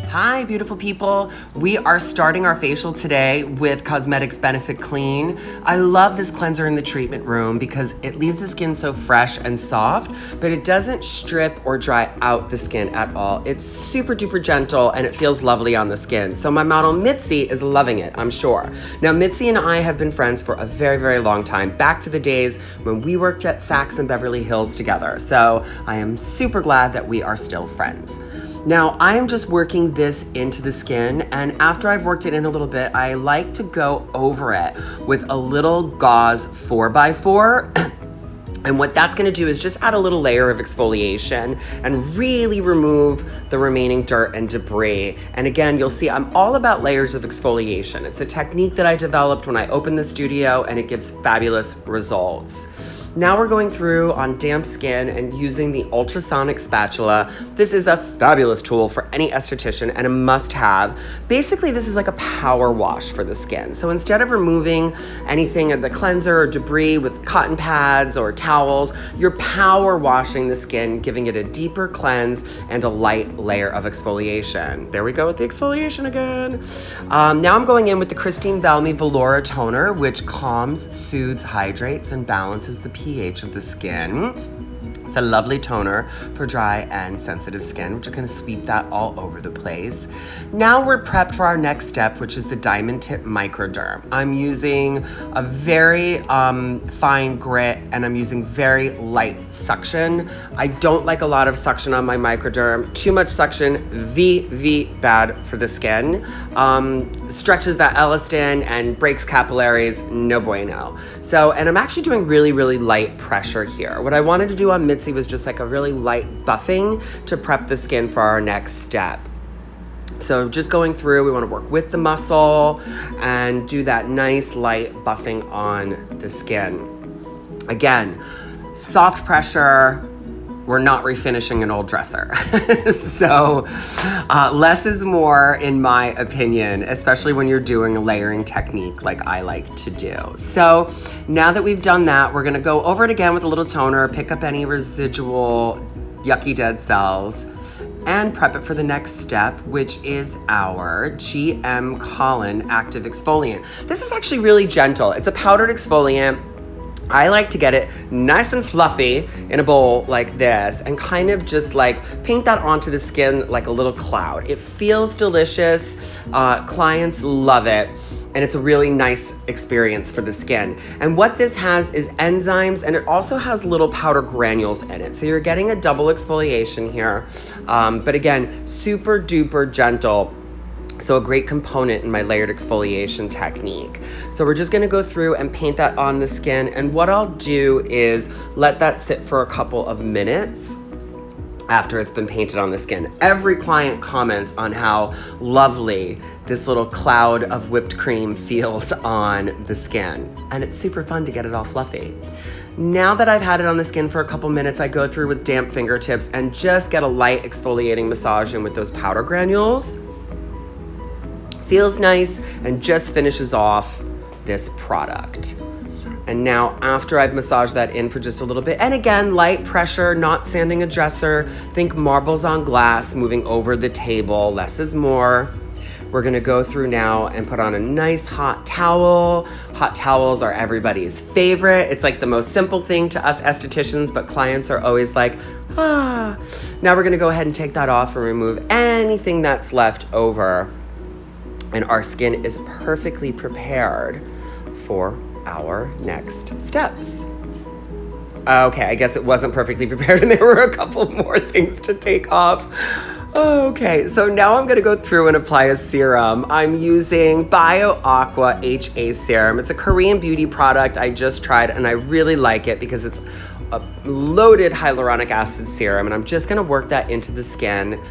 Hi, beautiful people. We are starting our facial today with Cosmetics Benefit Clean. I love this cleanser in the treatment room because it leaves the skin so fresh and soft, but it doesn't strip or dry out the skin at all. It's super duper gentle and it feels lovely on the skin. So my model Mitzi is loving it, I'm sure. Now, Mitzi and I have been friends for a very, very long time, back to the days when we worked at Saks and Beverly Hills together. So I am super glad that we are still friends. Now, I am just working this into the skin, and after I've worked it in a little bit, I like to go over it with a little gauze 4x4. And what that's gonna do is just add a little layer of exfoliation and really remove the remaining dirt and debris. And again, you'll see I'm all about layers of exfoliation. It's a technique that I developed when I opened the studio, and it gives fabulous results. Now we're going through on damp skin and using the Ultrasonic Spatula. This is a fabulous tool for any esthetician and a must-have. Basically, this is like a power wash for the skin. So instead of removing anything in the cleanser or debris with cotton pads or towels, you're power washing the skin, giving it a deeper cleanse and a light layer of exfoliation. There we go with the exfoliation again. Now I'm going in with the Christine Valmy Velura Toner, which calms, soothes, hydrates, and balances the pH of the skin. It's a lovely toner for dry and sensitive skin, which are gonna sweep that all over the place. Now we're prepped for our next step, which is the Tip Microderm. I'm using a very fine grit, and I'm using very light suction. I don't like a lot of suction on my Microderm. Too much suction, bad for the skin. Stretches that elastin and breaks capillaries, no bueno. So, and I'm actually doing really, really light pressure here. What I wanted to do on Mitzi was just like a really light buffing to prep the skin for our next step. So just going through, we want to work with the muscle and do that nice light buffing on the skin. Again, soft pressure. We're not refinishing an old dresser. So less is more, in my opinion, especially when you're doing a layering technique like I like to do. So now that we've done that, we're gonna go over it again with a little toner, pick up any residual yucky dead cells, and prep it for the next step, which is our GM Colin Active Exfoliant. This is actually really gentle. It's a powdered exfoliant. I like to get it nice and fluffy in a bowl like this and kind of just like paint that onto the skin like a little cloud. It feels delicious. Clients love it. And it's a really nice experience for the skin. And what this has is enzymes, and it also has little powder granules in it. So you're getting a double exfoliation here. But again, super duper gentle. So a great component in my layered exfoliation technique. So we're just gonna go through and paint that on the skin. And what I'll do is let that sit for a couple of minutes after it's been painted on the skin. Every client comments on how lovely this little cloud of whipped cream feels on the skin. And it's super fun to get it all fluffy. Now that I've had it on the skin for a couple minutes, I go through with damp fingertips and just get a light exfoliating massage in with those powder granules. Feels nice and just finishes off this product. And now after I've massaged that in for just a little bit, and again, light pressure, not sanding a dresser, think marbles on glass, moving over the table, less is more. We're gonna go through now and put on a nice hot towel. Hot towels are everybody's favorite. It's like the most simple thing to us estheticians, but clients are always like, ah. Now we're gonna go ahead and take that off and remove anything that's left over. And our skin is perfectly prepared for our next steps. Okay, I guess it wasn't perfectly prepared and there were a couple more things to take off. Okay, so now I'm gonna go through and apply a serum. I'm using Bio Aqua HA Serum. It's a Korean beauty product I just tried and I really like it because it's a loaded hyaluronic acid serum, and I'm just gonna work that into the skin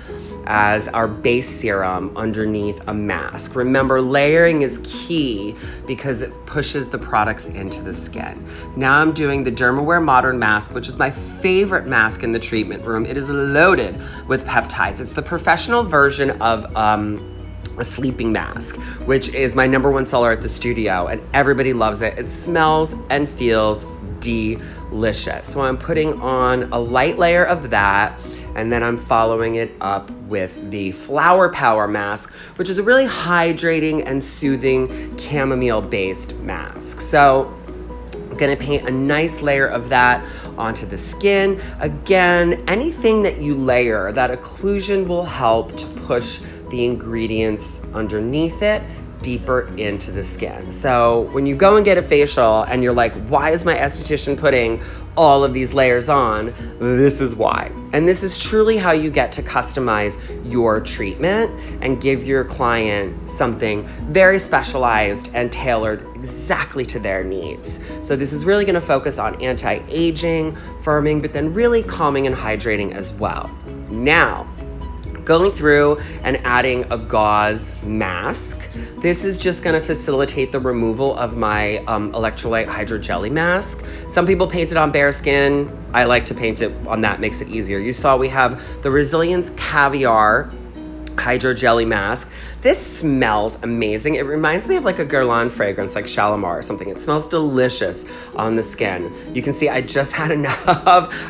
as our base serum underneath a mask. Remember, layering is key because it pushes the products into the skin. Now I'm doing the Derma Modern Mask, which is my favorite mask in the treatment room. It is loaded with peptides. It's the professional version of a sleeping mask, which is my #1 seller at the studio, and everybody loves it. It smells and feels delicious. So I'm putting on a light layer of that, And then I'm following it up with the Flower Power Mask, which is a really hydrating and soothing chamomile-based mask. So I'm gonna paint a nice layer of that onto the skin. Again, anything that you layer, that occlusion will help to push the ingredients underneath it deeper into the skin. So when you go and get a facial and you're like, why is my esthetician putting all of these layers on? This is why. And this is truly how you get to customize your treatment and give your client something very specialized and tailored exactly to their needs. So this is really gonna focus on anti-aging, firming, but then really calming and hydrating as well. Now, going through and adding a gauze mask. This is just gonna facilitate the removal of my electrolyte hydro jelly mask. Some people paint it on bare skin. I like to paint it on that, makes it easier. You saw we have the Resilience Caviar hydro jelly mask. This smells amazing. It reminds me of like a Guerlain fragrance, like Shalimar or something. It smells delicious on the skin. You can see I just had enough.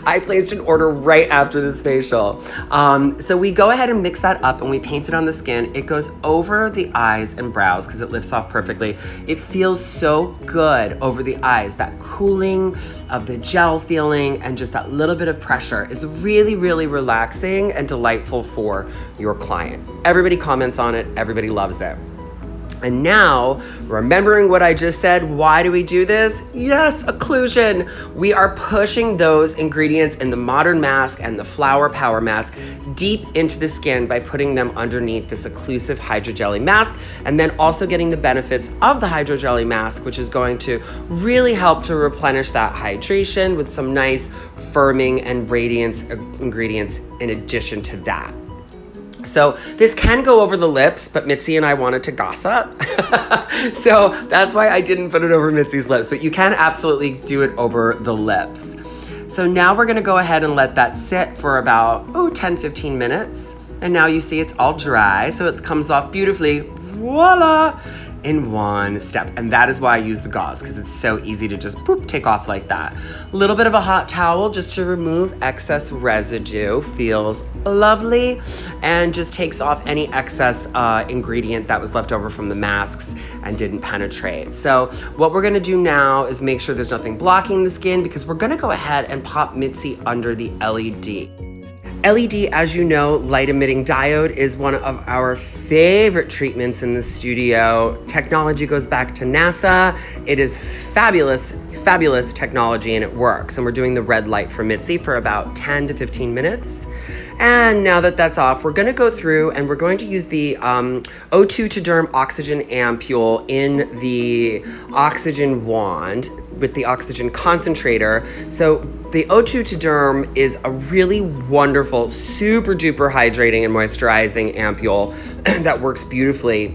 I placed an order right after this facial. So we go ahead and mix that up and we paint it on the skin. It goes over the eyes and brows because it lifts off perfectly. It feels so good over the eyes. That cooling of the gel feeling and just that little bit of pressure is really, really relaxing and delightful for your client. Everybody comments on it. Everybody loves it. And now, remembering what I just said, why do we do this? Yes, occlusion. We are pushing those ingredients in the Modern Mask and the Flower Power Mask deep into the skin by putting them underneath this occlusive hydrogelly mask, and then also getting the benefits of the hydrogelly mask, which is going to really help to replenish that hydration with some nice firming and radiance ingredients in addition to that. So this can go over the lips, but Mitzi and I wanted to gossip. So that's why I didn't put it over Mitzi's lips, but you can absolutely do it over the lips. So now we're gonna go ahead and let that sit for about, 10-15 minutes. And now you see it's all dry, so it comes off beautifully, voila, in one step. And that is why I use the gauze, because it's so easy to just boop, take off like that. A little bit of a hot towel just to remove excess residue, feels lovely, and just takes off any excess ingredient that was left over from the masks and didn't penetrate. So what we're gonna do now is make sure there's nothing blocking the skin, because we're gonna go ahead and pop Mitzi under the LED. LED, as you know, light emitting diode, is one of our favorite treatments in the studio. Technology goes back to NASA. It is fabulous, fabulous technology, and it works. And we're doing the red light for Mitzi for about 10 to 15 minutes. And now that that's off, we're gonna go through and we're going to use the O2 to Derm oxygen ampule in the oxygen wand with the oxygen concentrator. So the O2 to Derm is a really wonderful, super duper hydrating and moisturizing ampule that works beautifully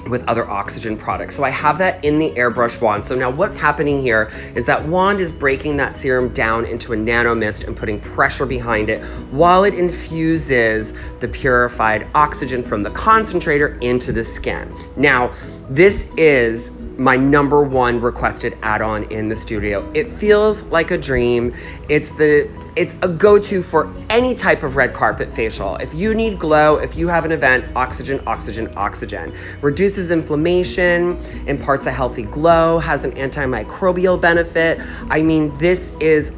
with other oxygen products. So I have that in the airbrush wand. So now what's happening here is that wand is breaking that serum down into a nano mist and putting pressure behind it while it infuses the purified oxygen from the concentrator into the skin. Now, this is my #1 requested add-on in the studio. It feels like a dream. It's a go-to for any type of red carpet facial. If you need glow, if you have an event, oxygen, oxygen, oxygen. Reduces inflammation, imparts a healthy glow, has an antimicrobial benefit. I mean, this is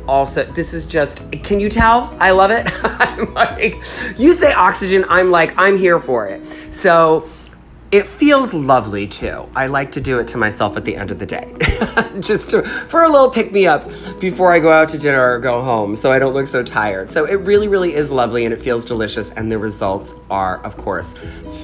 just, can you tell? I love it. I'm like, you say oxygen, I'm like, I'm here for it. So, it feels lovely too. I like to do it to myself at the end of the day, for a little pick-me-up before I go out to dinner or go home so I don't look so tired. So it really, really is lovely and it feels delicious, and the results are, of course,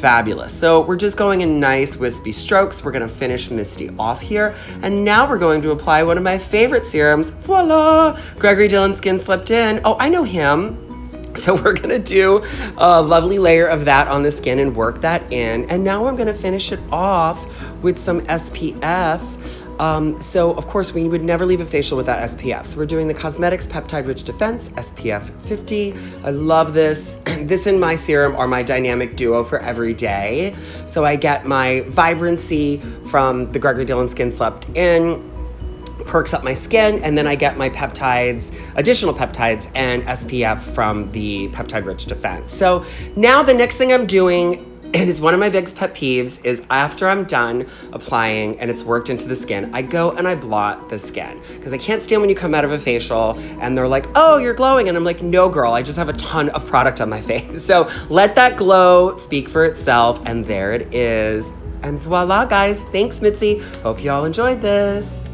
fabulous. So we're just going in nice wispy strokes. We're gonna finish Misty off here. And now we're going to apply one of my favorite serums. Voila! Gregory Dillon Skin Slipped In. Oh, I know him. So we're gonna do a lovely layer of that on the skin and work that in. And now I'm gonna finish it off with some SPF. So of course we would never leave a facial without SPF. So we're doing the Cosmetics Peptide Rich Defense SPF 50. I love this. This and my serum are my dynamic duo for every day. So I get my vibrancy from the Gregory Dillon Skin Slept In, perks up my skin, and then I get my peptides, additional peptides, and SPF from the peptide-rich defense. So now the next thing I'm doing, it is one of my biggest pet peeves, is after I'm done applying and it's worked into the skin, I go and I blot the skin. Because I can't stand when you come out of a facial and they're like, oh, you're glowing. And I'm like, no, girl, I just have a ton of product on my face. So let that glow speak for itself. And there it is. And voila, guys. Thanks, Mitzi. Hope you all enjoyed this.